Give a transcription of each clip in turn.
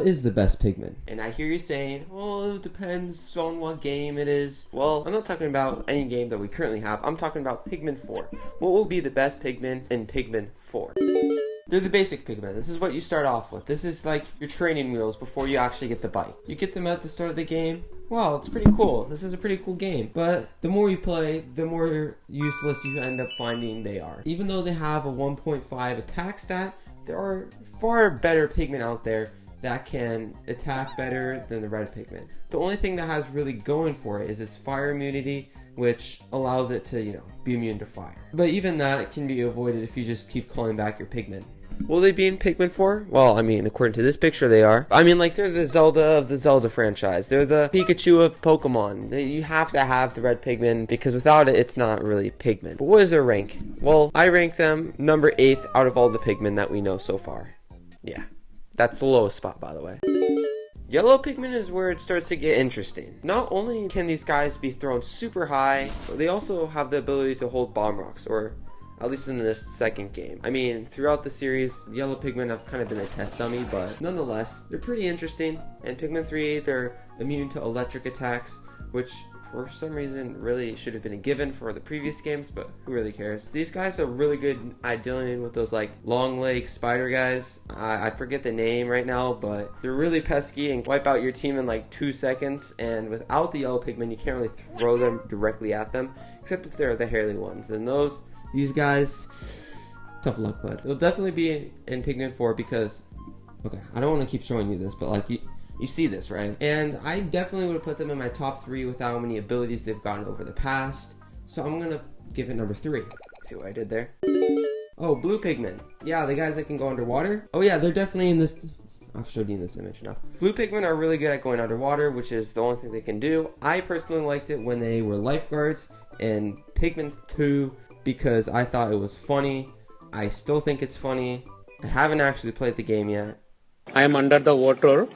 what is the best Pikmin? And I hear you saying, oh, it depends on what game it is. Well, I'm not talking about any game that we currently have. I'm talking about Pikmin 4. What will be the best Pikmin in Pikmin 4? They're the basic Pikmin. This is what you start off with. This is like your training wheels before you actually get the bike. You get them at the start of the game. Wow, it's pretty cool. This is a pretty cool game. But the more you play, the more useless you end up finding they are. Even though they have a 1.5 attack stat, there are far better Pikmin out there that can attack better than the red Pikmin. The only thing that has really going for it is its fire immunity, which allows it to, be immune to fire. But even that can be avoided if you just keep calling back your Pikmin. Will they be in Pikmin 4? Well, I mean, according to this picture, they are. I mean, like, they're the Zelda of the Zelda franchise. They're the Pikachu of Pokemon. You have to have the red Pikmin, because without it, it's not really Pikmin. But what is their rank? Well, I rank them number 8th out of all the Pikmin that we know so far. Yeah, that's the lowest spot, by the way. Yellow Pikmin is where it starts to get interesting. Not only can these guys be thrown super high, but they also have the ability to hold bomb rocks, or at least in this second game. I mean, throughout the series, Yellow Pikmin have kind of been a test dummy, but nonetheless, they're pretty interesting. And Pikmin 3, they're immune to electric attacks, which for some reason really should have been a given for the previous games, but who really cares? These guys are really good at dealing with those like long leg spider guys. I forget the name right now, but they're really pesky and wipe out your team in like 2 seconds. And without the Yellow Pikmin, you can't really throw them directly at them, except if they're the hairy ones. And these guys, tough luck, bud. They'll definitely be in Pikmin 4 because, okay, I don't want to keep showing you this, but like you see this, right? And I definitely would have put them in my top 3 with how many abilities they've gotten over the past. So I'm gonna give it number 3. See what I did there? Oh, blue Pikmin. Yeah, the guys that can go underwater. Oh yeah, they're definitely in this. I've showed you this image enough. Blue Pikmin are really good at going underwater, which is the only thing they can do. I personally liked it when they were lifeguards in Pikmin 2 because I thought it was funny. I still think it's funny. I haven't actually played the game yet. I am under the water.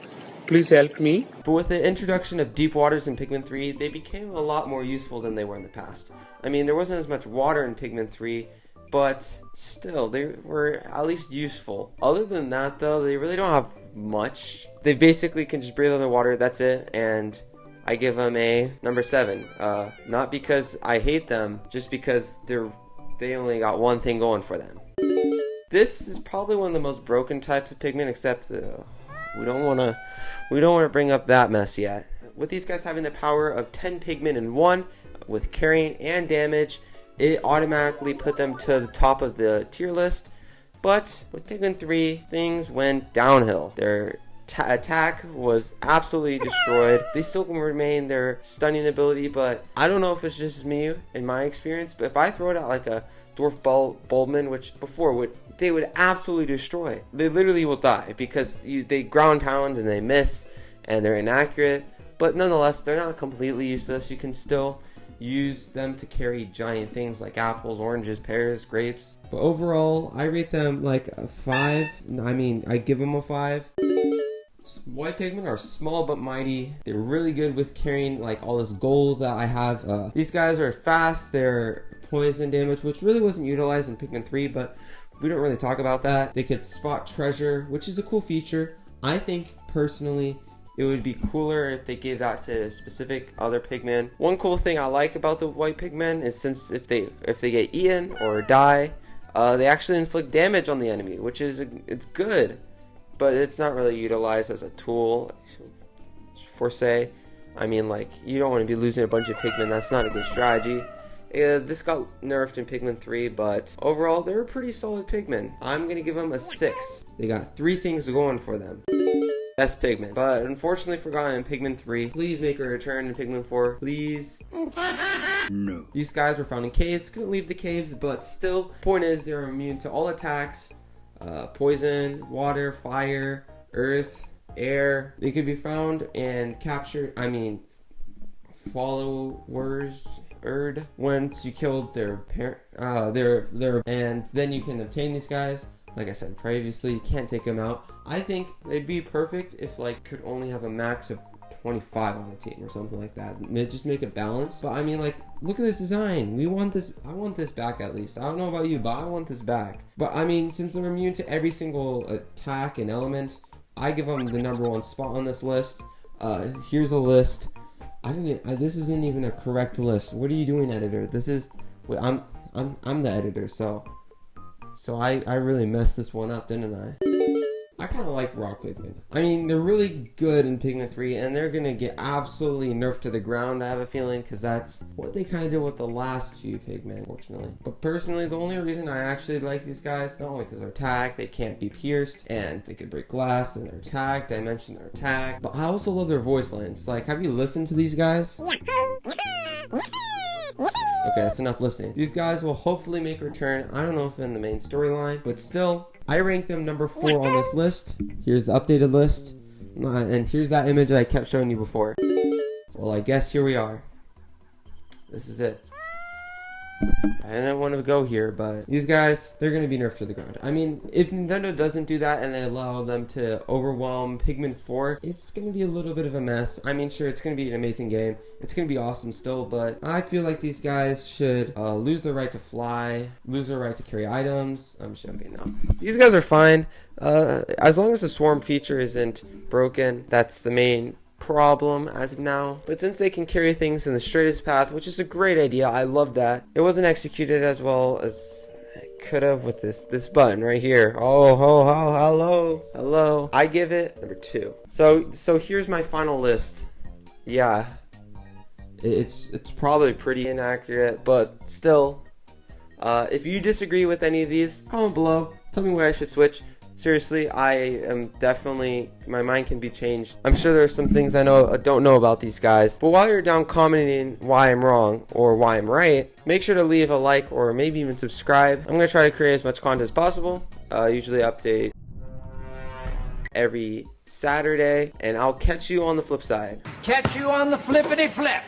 Please help me. But with the introduction of deep waters in Pikmin 3, they became a lot more useful than they were in the past. I mean, there wasn't as much water in Pikmin 3, but still, they were at least useful. Other than that, though, they really don't have much. They basically can just breathe underwater, that's it, and I give them a number 7. Not because I hate them, just because they only got one thing going for them. This is probably one of the most broken types of Pikmin, except we don't want to bring up that mess yet. With these guys having the power of 10 Pikmin in one, with carrying and damage, it automatically put them to the top of the tier list. But with Pikmin 3, things went downhill. Their attack was absolutely destroyed. They still can remain their stunning ability, but I don't know if it's just me in my experience, but if I throw it at like a dwarf Bulbmin, which before they would absolutely destroy. They literally will die because they ground pound and they miss and they're inaccurate, but nonetheless they're not completely useless. You can still use them to carry giant things like apples, oranges, pears, grapes. But overall, I rate them like a 5. I mean, I give them a 5. White Pikmin are small but mighty. They're really good with carrying like all this gold that I have. These guys are fast. They're poison damage, which really wasn't utilized in Pikmin 3, but we don't really talk about that. They could spot treasure, which is a cool feature. I think personally it would be cooler if they gave that to specific other Pikmin. One cool thing I like about the white Pikmin is since if they get eaten or die, they actually inflict damage on the enemy, which is it's good, but it's not really utilized as a tool for say. I mean, like, you don't want to be losing a bunch of Pikmin. That's not a good strategy. This got nerfed in Pikmin 3, but overall, they're a pretty solid Pikmin. I'm going to give them a 6. They got 3 things going for them. Best Pikmin, but unfortunately forgotten in Pikmin 3. Please make a return in Pikmin 4, please. No. These guys were found in caves. Couldn't leave the caves, but still, point is they're immune to all attacks. Poison, water, fire, earth, air. They could be found and captured, followers. Once you killed their parent, and then you can obtain these guys. Like I said previously, you can't take them out. I think they'd be perfect if like could only have a max of 25 on the team or something like that. Just make it balanced. But I mean, like, look at this design. We want this. I want this back at least. I don't know about you, but I want this back. But I mean, since they're immune to every single attack and element, I give them the #1 spot on this list. Here's a list. This isn't even a correct list. What are you doing, editor? This is. Wait, I'm the editor, so I really messed this one up, didn't I? I kind of like rock Pikmin. I mean, they're really good in Pikmin 3, and they're gonna get absolutely nerfed to the ground, I have a feeling, because that's what they kind of did with the last few Pikmin, unfortunately. But personally, the only reason I actually like these guys, not only because they're attack, they can't be pierced, and they can break glass, and they're attacked, I mentioned their attack, but I also love their voice lines. Like, have you listened to these guys? Okay, that's enough listening. These guys will hopefully make a return. I don't know if in the main storyline, but still, I rank them #4 on this list. Here's the updated list. And here's that image that I kept showing you before. Well, I guess here we are. This is it. I didn't want to go here, but these guys, they're going to be nerfed to the ground. I mean, if Nintendo doesn't do that and they allow them to overwhelm Pikmin 4, it's going to be a little bit of a mess. I mean, sure, it's going to be an amazing game. It's going to be awesome still, but I feel like these guys should lose their right to fly, lose their right to carry items. I'm joking, no. These guys are fine. As long as the swarm feature isn't broken, that's the main problem as of now. But since they can carry things in the straightest path, which is a great idea, I love that. It wasn't executed as well as it could have with this button right here. Hello. I give it #2. So here's my final list. Yeah, it's probably pretty inaccurate, but still, if you disagree with any of these, comment below. Tell me where I should switch. Seriously, I am definitely, my mind can be changed. I'm sure there are some things I don't know about these guys. But while you're down commenting why I'm wrong or why I'm right, make sure to leave a like or maybe even subscribe. I'm going to try to create as much content as possible. Usually update every Saturday, and I'll catch you on the flip side. Catch you on the flippity flip.